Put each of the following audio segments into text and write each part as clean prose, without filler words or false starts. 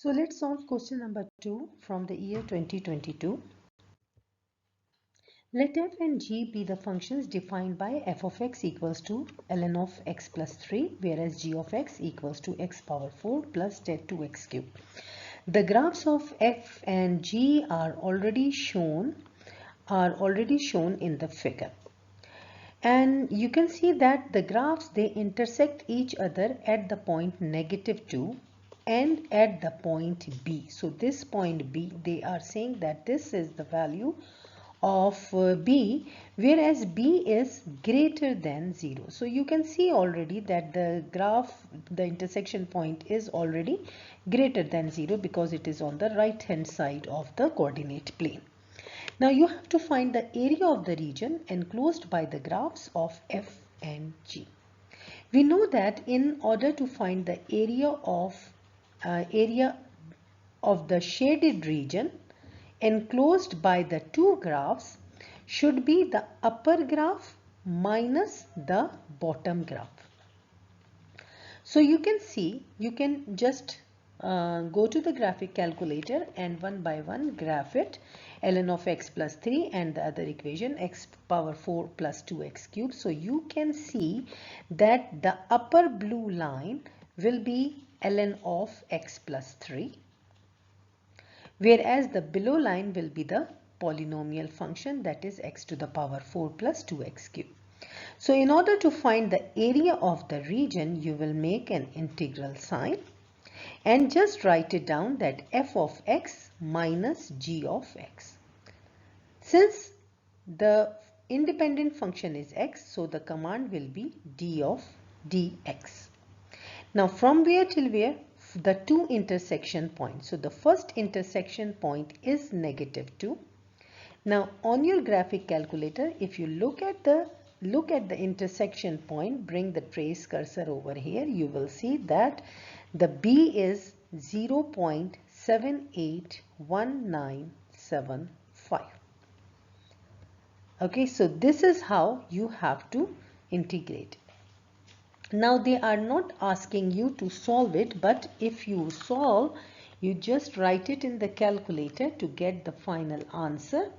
So let's solve question number 2 from the year 2022. Let f and g be the functions defined by f of x equals to ln of x plus 3, whereas g of x equals to x power 4 plus 2x cubed. The graphs of f and g are already shown in the figure. And you can see that the graphs, they intersect each other at the point -2 and at the point B. So this point B, they are saying that this is the value of B, whereas B is greater than 0. So you can see already that the graph, the intersection point is already greater than 0 because it is on the right hand side of the coordinate plane. Now you have to find the area of the region enclosed by the graphs of f and g. We know that in order to find the area of the shaded region enclosed by the two graphs should be the upper graph minus the bottom graph. So you can see, you can just go to the graphic calculator and one by one graph it. Ln of x plus 3 and the other equation x power 4 plus 2x cubed. So you can see that the upper blue line will be ln of x plus 3, whereas the below line will be the polynomial function, that is x to the power 4 plus 2x cubed. So in order to find the area of the region, you will make an integral sign and just write it down that f of x minus g of x. Since the independent function is x, so the command will be d of dx. Now from where till where? The two intersection points. So the first intersection point is -2. Now on your graphic calculator, if you look at the intersection point, bring the trace cursor over here, you will see that the B is 0.781975. Okay, so this is how you have to integrate. Now they are not asking you to solve it, but if you solve, you just write it in the calculator to get the final answer.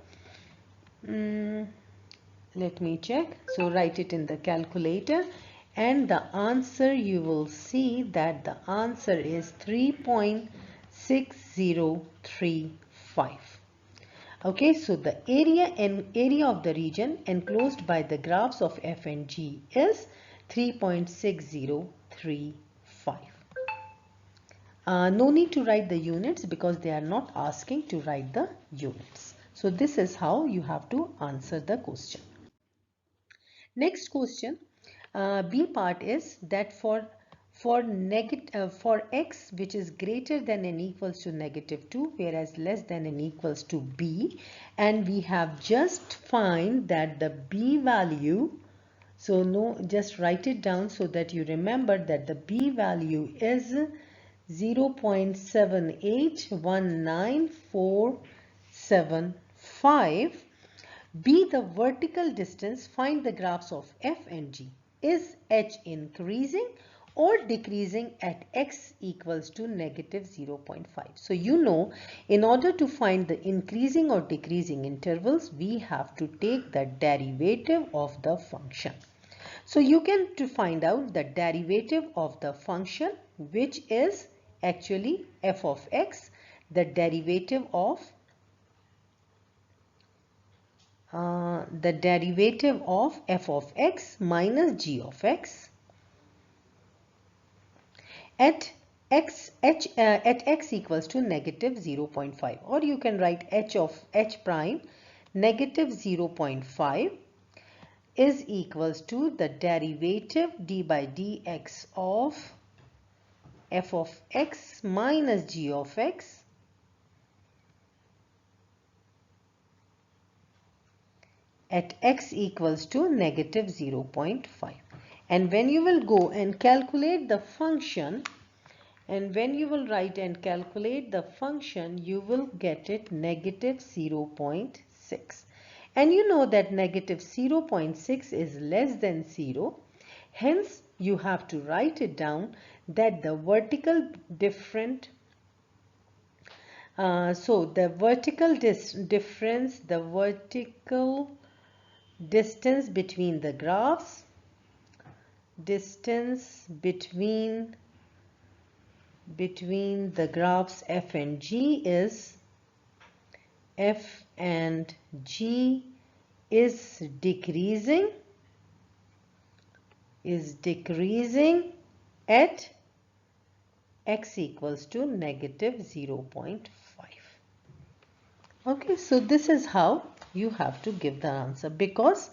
Let me check. So write it in the calculator and the answer, you will see that the answer is 3.6035. Okay, so the area of the region enclosed by the graphs of f and g is 3.6035. No need to write the units because they are not asking to write the units. So this is how you have to answer the question. Next question, B part is that for x which is greater than and equals to -2, whereas less than and equals to b, and we have just find that the b value, so no, just write it down so that you remember that the b value is 0.7819475. Be the vertical distance, find the graphs of f and g. Is h increasing or decreasing at x equals to -0.5? So you know, in order to find the increasing or decreasing intervals, we have to take the derivative of the function. So you can to find out the derivative of the function, which is actually f of x, the derivative of f of x minus g of x at x equals to -0.5, or you can write h prime -0.5 is equals to the derivative d by dx of f of x minus g of x at x equals to -0.5. And when you will go and calculate the function, and when you will write and calculate the function, you will get it -0.6. And you know that -0.6 is less than 0. Hence, you have to write it down that the vertical difference So the vertical difference, the vertical distance between the graphs, distance between the graphs F and G is F and G is decreasing at x equals to negative 0.5. Okay, so this is how you have to give the answer, because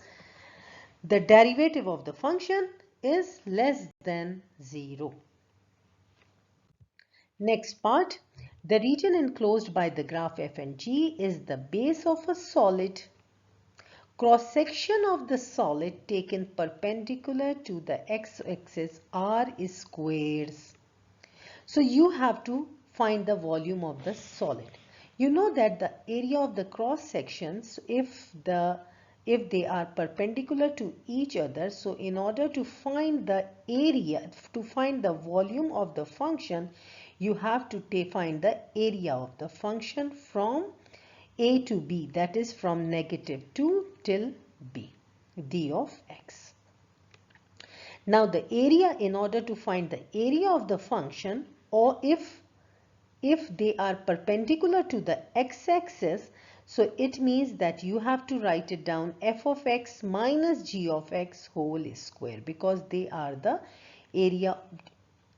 the derivative of the function is less than 0. Next part, the region enclosed by the graph F and G is the base of a solid. Cross-section of the solid taken perpendicular to the x-axis R is squares. So you have to find the volume of the solid. You know that the area of the cross sections, if they are perpendicular to each other, so in order to find the area, to find the volume of the function, you have to find the area of the function from a to b, that is from negative 2 till b, d of x. Now the area, in order to find the area of the function, or if they are perpendicular to the x-axis, so it means that you have to write it down f of x minus g of x whole square, because they are the area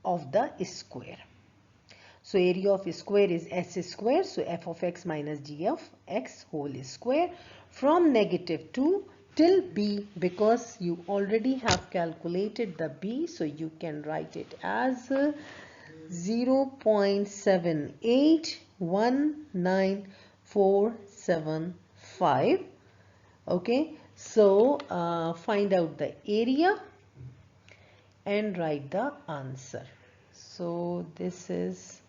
of the square. So area of square is s square, so f of x minus g of x whole square from negative 2 till b, because you already have calculated the b, so you can write it as 0.781947 okay. So find out the area and write the answer. So this is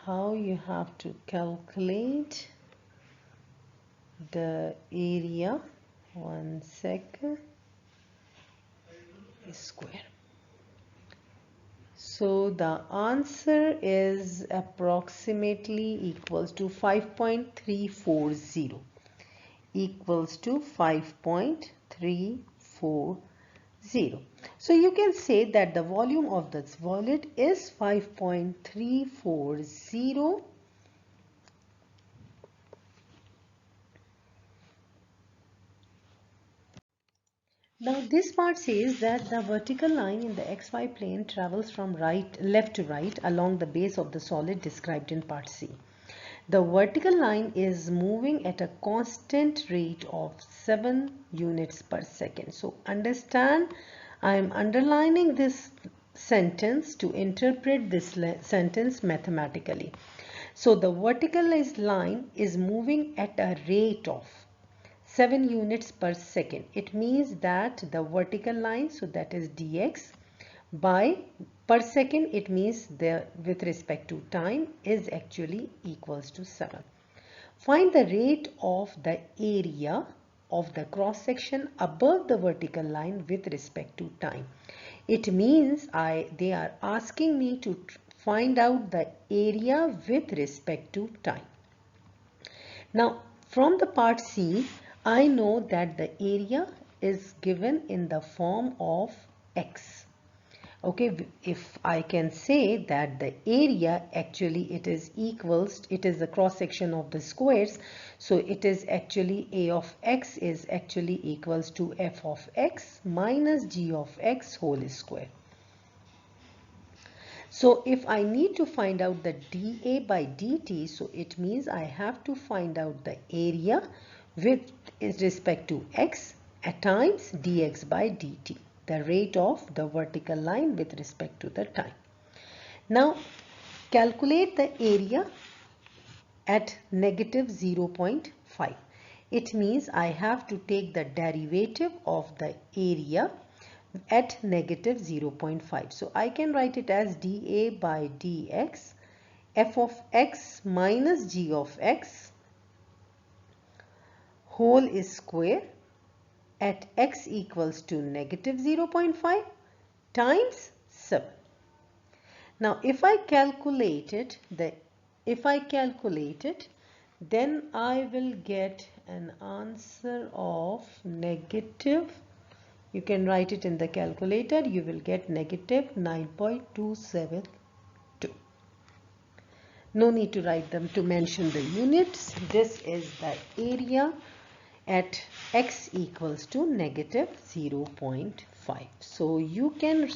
how you have to calculate the area. 1 second. Square. So the answer is approximately equals to 5.340, equals to 5.340. So you can say that the volume of the solid is 5.340. Now this part says that the vertical line in the xy plane travels from left to right along the base of the solid described in part C. The vertical line is moving at a constant rate of 7 units per second. So understand, I am underlining this sentence to interpret this sentence mathematically. So the vertical line is moving at a rate of 7 units per second. It means that the vertical line, so that is dx, by per second, it means with respect to time, is actually equals to 7. Find the rate of the area of the cross section above the vertical line with respect to time. It means they are asking me to find out the area with respect to time. Now from the part C, I know that the area is given in the form of x. Okay, if I can say that the area actually it is the cross section of the squares, so it is actually a of x is actually equals to f of x minus g of x whole square. So if I need to find out the dA by dt, so it means I have to find out the area with respect to x at times dx by dt, the rate of the vertical line with respect to the time. Now calculate the area at negative 0.5. It means I have to take the derivative of the area at negative 0.5. So I can write it as dA by dx f of x minus g of x whole square at x equals to negative 0.5 times 7. Now if I calculated the if I calculate it, then I will get an answer of negative, you can write it in the calculator, you will get negative 9.272. No need to write them to mention the units. This is the area at x equals to negative 0.5. So you can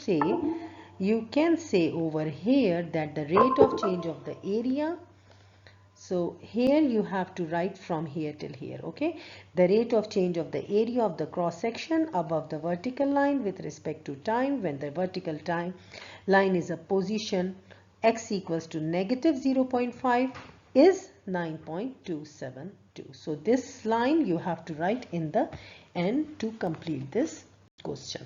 say over here that the rate of change of the area, so here you have to write from here till here, okay? The rate of change of the area of the cross section above the vertical line with respect to time when the vertical time line is a position x equals to negative 0.5 is 9.272. So this line you have to write in the end to complete this question.